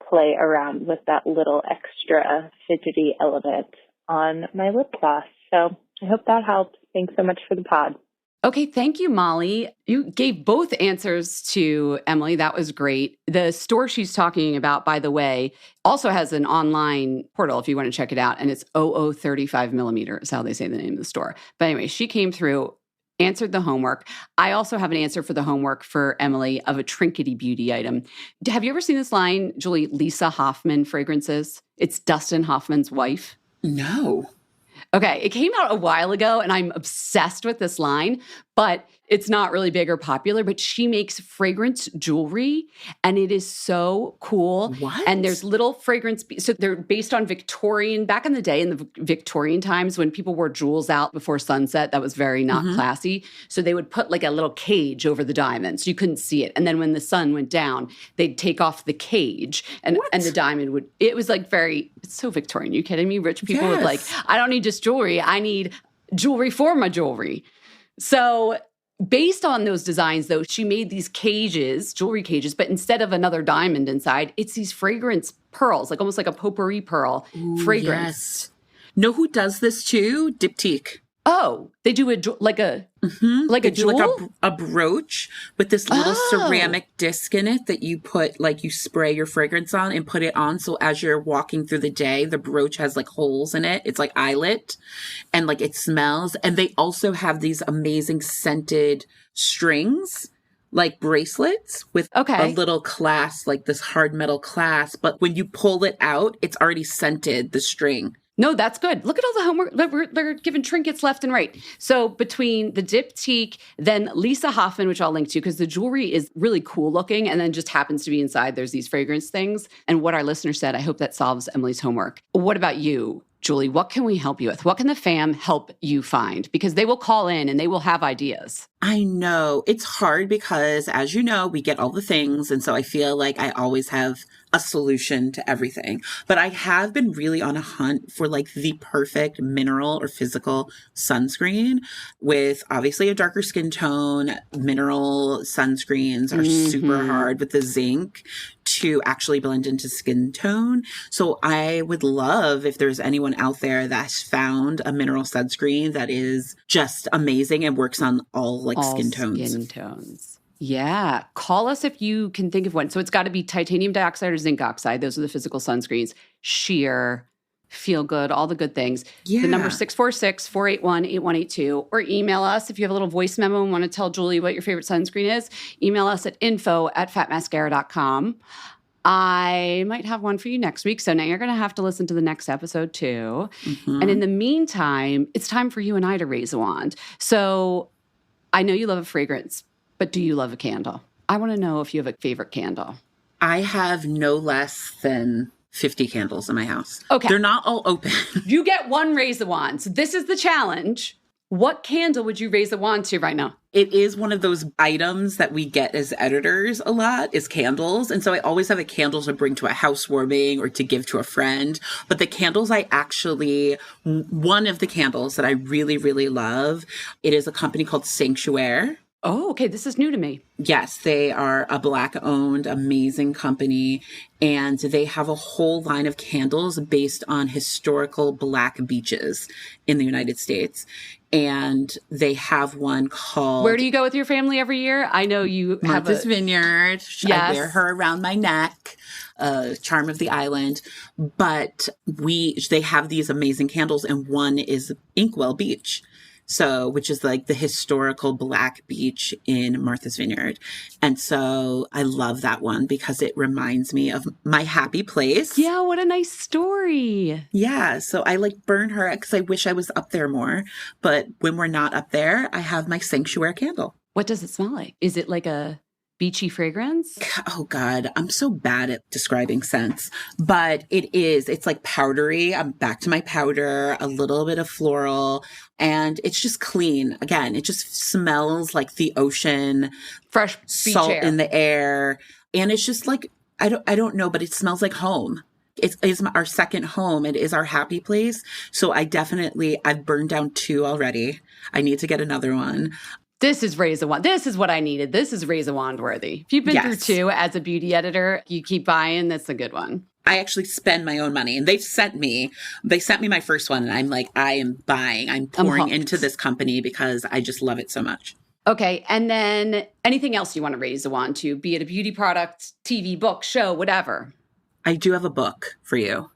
play around with that little extra fidgety element on my lip gloss. So I hope that helps. Thanks so much for the pod. Okay, thank you, Molly. You gave both answers to Emily. That was great. The store she's talking about, by the way, also has an online portal if you want to check it out. And it's 0035 millimeter is how they say the name of the store. But anyway, she came through, answered the homework. I also have an answer for the homework for Emily of a trinkety beauty item. Have you ever seen this line, Julie, Lisa Hoffman fragrances? It's Dustin Hoffman's wife. No. Okay, it came out a while ago and I'm obsessed with this line, but it's not really big or popular, but she makes fragrance jewelry and it is so cool. What? And there's little fragrance, so they're based on Victorian, back in the day in the Victorian times when people wore jewels out before sunset, that was very not classy. So they would put like a little cage over the diamond so you couldn't see it. And then when the sun went down, they'd take off the cage and the diamond would, it was like it's so Victorian. You kidding me? Rich people would like, I don't need just jewelry. I need jewelry for my jewelry. So based on those designs, though, she made these cages, jewelry cages, but instead of another diamond inside, it's these fragrance pearls, like almost like a potpourri pearl fragrance. Yes. Know who does this too? Diptyque. Oh, they do like a jewel? Like a brooch with this little ceramic disc in it that you put, like you spray your fragrance on and put it on. So as you're walking through the day, the brooch has like holes in it. It's like eyelet and like it smells. And they also have these amazing scented strings, like bracelets with a little clasp, like this hard metal clasp. But when you pull it out, it's already scented, the string. No, that's good. Look at all the homework. They're giving trinkets left and right. So between the Diptyque, then Lisa Hoffman, which I'll link to because the jewelry is really cool looking and then just happens to be inside. There's these fragrance things. And what our listener said, I hope that solves Emily's homework. What about you, Julie? What can we help you with? What can the fam help you find? Because they will call in and they will have ideas. I know. It's hard because, as you know, we get all the things. And so I feel like I always have a solution to everything. But I have been really on a hunt for like the perfect mineral or physical sunscreen with obviously a darker skin tone. Mineral sunscreens are super hard with the zinc to actually blend into skin tone. So I would love if there's anyone out there that's found a mineral sunscreen that is just amazing and works on all skin tones. Yeah. Call us if you can think of one. So it's got to be titanium dioxide or zinc oxide. Those are the physical sunscreens. Sheer, feel good, all the good things. Yeah. The number 646-481-8182. Or email us if you have a little voice memo and want to tell Julie what your favorite sunscreen is. Email us at info@fatmascara.com. I might have one for you next week. So now you're going to have to listen to the next episode too. And in the meantime, it's time for you and I to raise a wand. So I know you love a fragrance, but do you love a candle? I want to know if you have a favorite candle. I have no less than 50 candles in my house. Okay. They're not all open. You get one raise a wand. So this is the challenge. What candle would you raise a wand to right now? It is one of those items that we get as editors a lot is candles. And so I always have a candle to bring to a housewarming or to give to a friend. But the candles one of the candles that I really, really love, it is a company called Sanctuary. Oh, okay. This is new to me. Yes, they are a Black-owned, amazing company, and they have a whole line of candles based on historical Black beaches in the United States. And they have one called... Where do you go with your family every year? I know you have Martha's Vineyard. Yes. I wear her around my neck. Charm of the island. But they have these amazing candles, and one is Inkwell Beach. So, which is like the historical Black beach in Martha's Vineyard. And so I love that one because it reminds me of my happy place. Yeah, what a nice story. Yeah, so I like burn her because I wish I was up there more. But when we're not up there, I have my Sanctuary candle. What does it smell like? Is it like a beachy fragrance? Oh God, I'm so bad at describing scents, but it's like powdery. I'm back to my powder, a little bit of floral, and it's just clean. Again, it just smells like the ocean, fresh salt air in the air. And it's just like, I don't know, but it smells like home. It's our second home. It is our happy place. So I've burned down 2 already. I need to get another one. This is raise a wand. This is what I needed. This is raise a wand worthy. If you've been through 2 as a beauty editor, you keep buying. That's a good one. I actually spend my own money, and they sent me my first one, and I'm like, I'm pouring into this company because I just love it so much. Okay. And then anything else you want to raise a wand to, be it a beauty product, TV, book, show, whatever? I do have a book for you.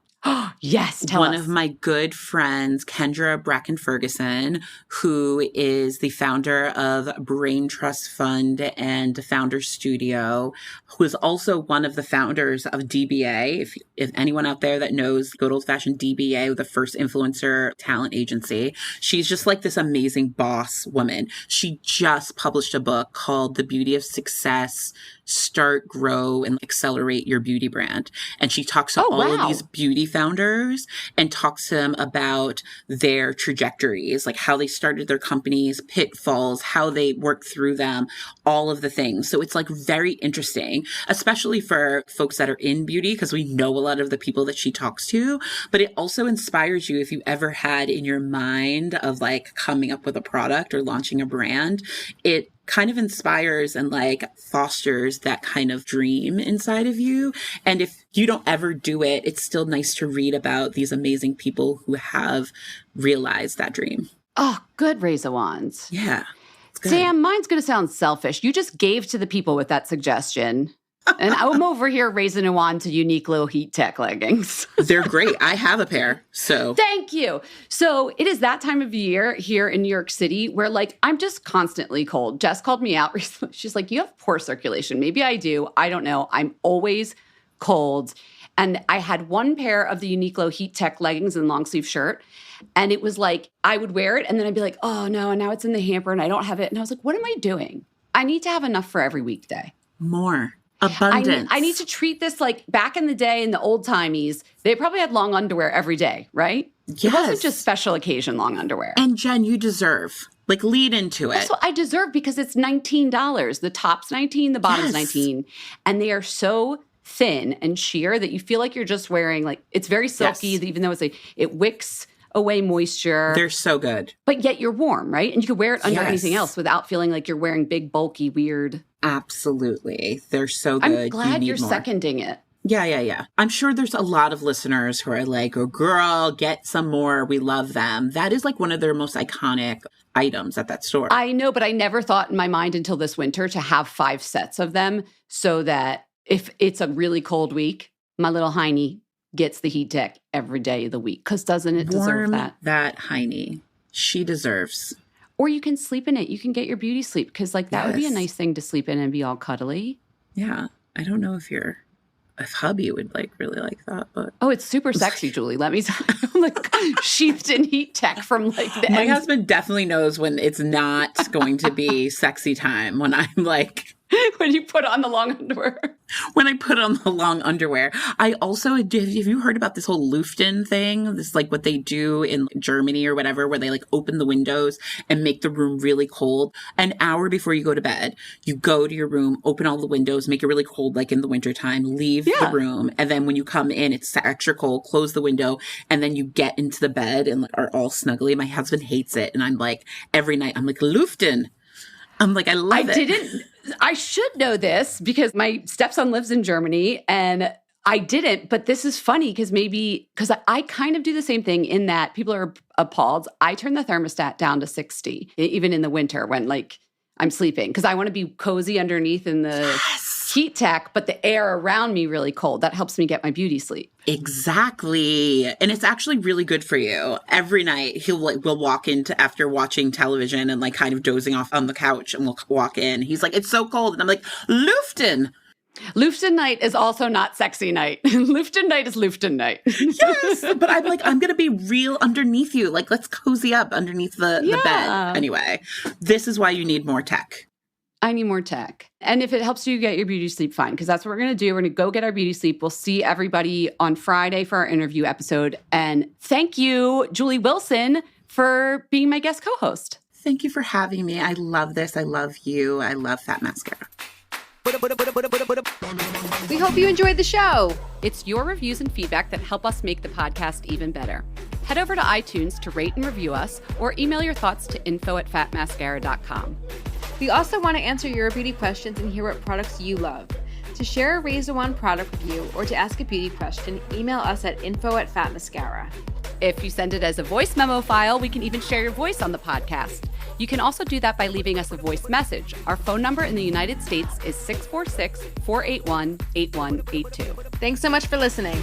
Yes, tell us. One of my good friends, Kendra Bracken Ferguson, who is the founder of Brain Trust Fund and Founder Studio, who is also one of the founders of DBA. If anyone out there that knows good old-fashioned DBA, the first influencer talent agency, she's just like this amazing boss woman. She just published a book called The Beauty of Success: Start, Grow, and Accelerate Your Beauty Brand. And she talks to all of these beauty founders and talks to them about their trajectories, like how they started their companies, pitfalls, how they worked through them, all of the things. So it's like very interesting, especially for folks that are in beauty, because we know a lot of the people that she talks to, but it also inspires you if you ever had in your mind of like coming up with a product or launching a brand. It kind of inspires and like fosters that kind of dream inside of you. And if you don't ever do it, it's still nice to read about these amazing people who have realized that dream. Oh, good, raise a wands. Yeah. Sam, mine's going to sound selfish. You just gave to the people with that suggestion. And I'm over here raising a wand to unique little heat tech leggings. They're great. I have a pair, so. Thank you. So it is that time of year here in New York City where like I'm just constantly cold. Jess called me out recently. She's like, you have poor circulation. Maybe I do. I don't know. I'm always cold. And I had one pair of the Uniqlo Heat Tech leggings and long sleeve shirt. And it was like, I would wear it and then I'd be like, oh no, and now it's in the hamper and I don't have it. And I was like, what am I doing? I need to have enough for every weekday. More. Abundance. I need to treat this like back in the day in the old timies, they probably had long underwear every day, right? Yes. It wasn't just special occasion long underwear. And Jen, you deserve. Like, lead into it. That's what I deserve because it's $19. The top's $19, the bottom's $19. And they are so thin and sheer that you feel like you're just wearing, like, it's very silky, even though it wicks away moisture. They're so good. But yet you're warm, right? And you can wear it under anything else without feeling like you're wearing big, bulky, weird. Absolutely. They're so good. I'm glad you're seconding it. Yeah. I'm sure there's a lot of listeners who are like, oh, girl, get some more. We love them. That is like one of their most iconic items at that store. I know, but I never thought in my mind until this winter to have 5 sets of them so that if it's a really cold week, my little Heine gets the heat tech every day of the week. Because doesn't it deserve that? That Heine. She deserves. Or you can sleep in it. You can get your beauty sleep because like that would be a nice thing to sleep in and be all cuddly. Yeah. I don't know if hubby would like really like that, but it's super sexy, Julie. Let me tell you, I'm like sheathed in heat tech from like the My husband definitely knows when it's not going to be sexy time, when I'm like when you put on the long underwear. When I put on the long underwear. I also, have you heard about this whole Luften thing? This like what they do in Germany or whatever, where they like open the windows and make the room really cold. An hour before you go to bed, you go to your room, open all the windows, make it really cold like in the wintertime, leave the room. And then when you come in, it's extra cold, close the window, and then you get into the bed and are all snuggly. My husband hates it. And I'm like, every night, I'm like, Luften. I'm like, I love it. I should know this because my stepson lives in Germany and I didn't, but this is funny because I kind of do the same thing in that people are appalled. I turn the thermostat down to 60, even in the winter when like I'm sleeping because I want to be cozy underneath in the heat tech, but the air around me really cold. That helps me get my beauty sleep. Exactly. And it's actually really good for you. Every night we'll walk into after watching television and like kind of dozing off on the couch and we'll walk in. He's like, it's so cold. And I'm like, Luften. Luften night is also not sexy night. Luften night is Luften night. Yes. But I'm like, I'm going to be real underneath you. Like, let's cozy up underneath the bed. Anyway, this is why you need more tech. I need more tech. And if it helps you get your beauty sleep, fine, because that's what we're going to do. We're going to go get our beauty sleep. We'll see everybody on Friday for our interview episode. And thank you, Julie Wilson, for being my guest co-host. Thank you for having me. I love this. I love you. I love Fat Mascara. We hope you enjoyed the show. It's your reviews and feedback that help us make the podcast even better. Head over to iTunes to rate and review us or email your thoughts to info@fatmascara.com. We also want to answer your beauty questions and hear what products you love. To share a Raise One product review or to ask a beauty question, email us at info@fatmascara. If you send it as a voice memo file, we can even share your voice on the podcast. You can also do that by leaving us a voice message. Our phone number in the United States is 646-481-8182. Thanks so much for listening.